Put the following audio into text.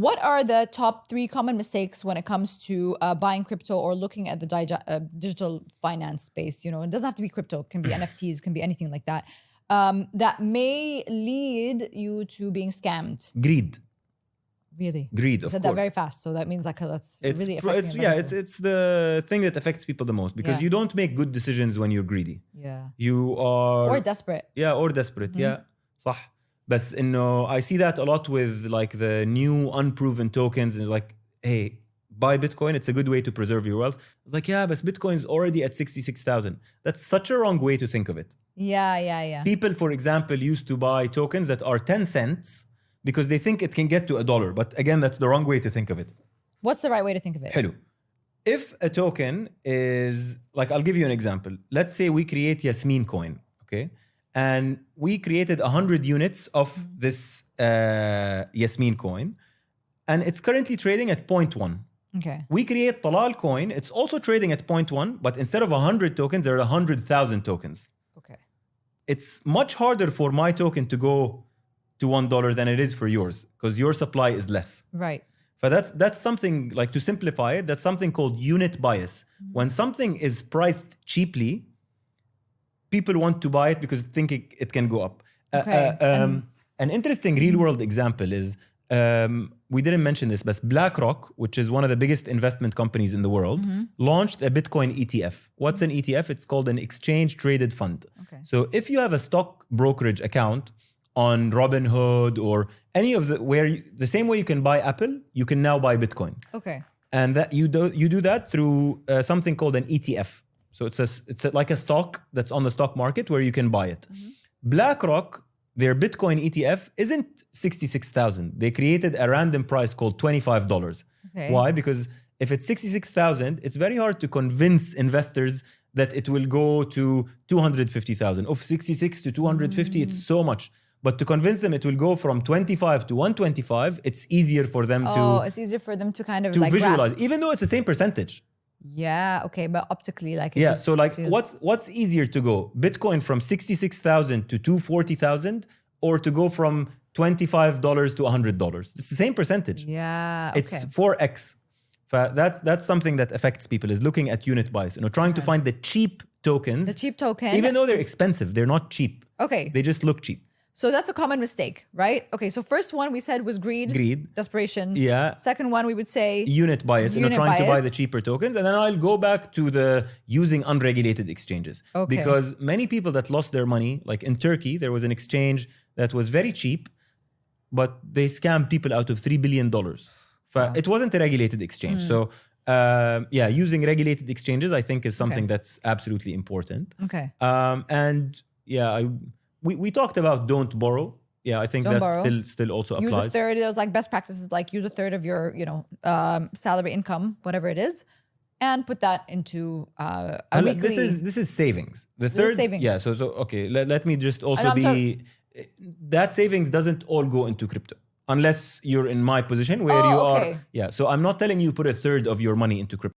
What are the top 3 common mistakes when it comes to buying crypto or looking at the digital finance space? You know, it doesn't have to be crypto. It can be NFTs, can be anything like that. That may lead you to being scammed. Greed. Really? Greed, You said that very fast, so that means like that's really affecting it's the thing that affects people the most because you don't make good decisions when you're greedy. Yeah. You are... Or desperate. Yeah, or desperate. Yeah. صح. But I see that a lot with like the new unproven tokens and like, hey, buy Bitcoin. It's a good way to preserve your wealth. It's like, yeah, but Bitcoin is already at 66,000. That's such a wrong way to think of it. Yeah. People, for example, used to buy tokens that are 10 cents because they think it can get to $1. But again, that's the wrong way to think of it. What's the right way to think of it? حلو. If a token is, like, I'll give you an example. Let's say we create Yasmin coin, okay? And we created 100 units of this Yasmin coin. And it's currently trading at 0.1. Okay. We create Talal coin. It's also trading at 0.1, but instead of 100 tokens, there are 100,000 tokens. Okay. It's much harder for my token to go to $1 than it is for yours because your supply is less. Right. But that's something, like, to simplify it, that's something called unit bias. When something is priced cheaply, people want to buy it because they think it can go up. Okay. An interesting real-world example is, we didn't mention this, but BlackRock, which is one of the biggest investment companies in the world, launched a Bitcoin ETF. What's an ETF? It's called an exchange-traded fund. Okay. So if you have a stock brokerage account on Robinhood or any of the same way you can buy Apple, you can now buy Bitcoin. Okay. And that you do that through something called an ETF. So it's like a stock that's on the stock market where you can buy it. BlackRock, their Bitcoin ETF isn't 66,000. They created a random price called $25. Okay. Why? Because if it's 66,000, it's very hard to convince investors that it will go to 250,000. Of 66 to 250, it's so much. But to convince them it will go from 25 to 125, it's easier for them it's easier for them to kind of to like visualize, grasp. even though it's the same percentage. Yeah, okay, but optically, like it Yeah, just so like feels... what's easier to go? Bitcoin from 66,000 to 240,000 or to go from $25 to $100? It's the same percentage. Yeah, It's 4x. That's something that affects people, is looking at unit bias, trying to find the cheap tokens. The cheap token. Even though they're expensive, they're not cheap. Okay. They just look cheap. So that's a common mistake, right? Okay, so first one we said was greed. Desperation. Yeah. Second one we would say... Unit bias, trying to buy the cheaper tokens. And then I'll go back to the using unregulated exchanges. Okay. Because many people that lost their money, like in Turkey, there was an exchange that was very cheap, but they scammed people out of $3 billion. It wasn't a regulated exchange. So using regulated exchanges, I think, is something that's absolutely important. Okay. We talked about don't borrow. Yeah, I think that still also applies. Use a third. There's like best practices, like use a third of your, salary, income, whatever it is, and put that into a weekly. This is savings. The third, is savings. Yeah. So okay. Let me just also be. That savings doesn't all go into crypto unless you're in my position where you are. Yeah. So I'm not telling you put a third of your money into crypto.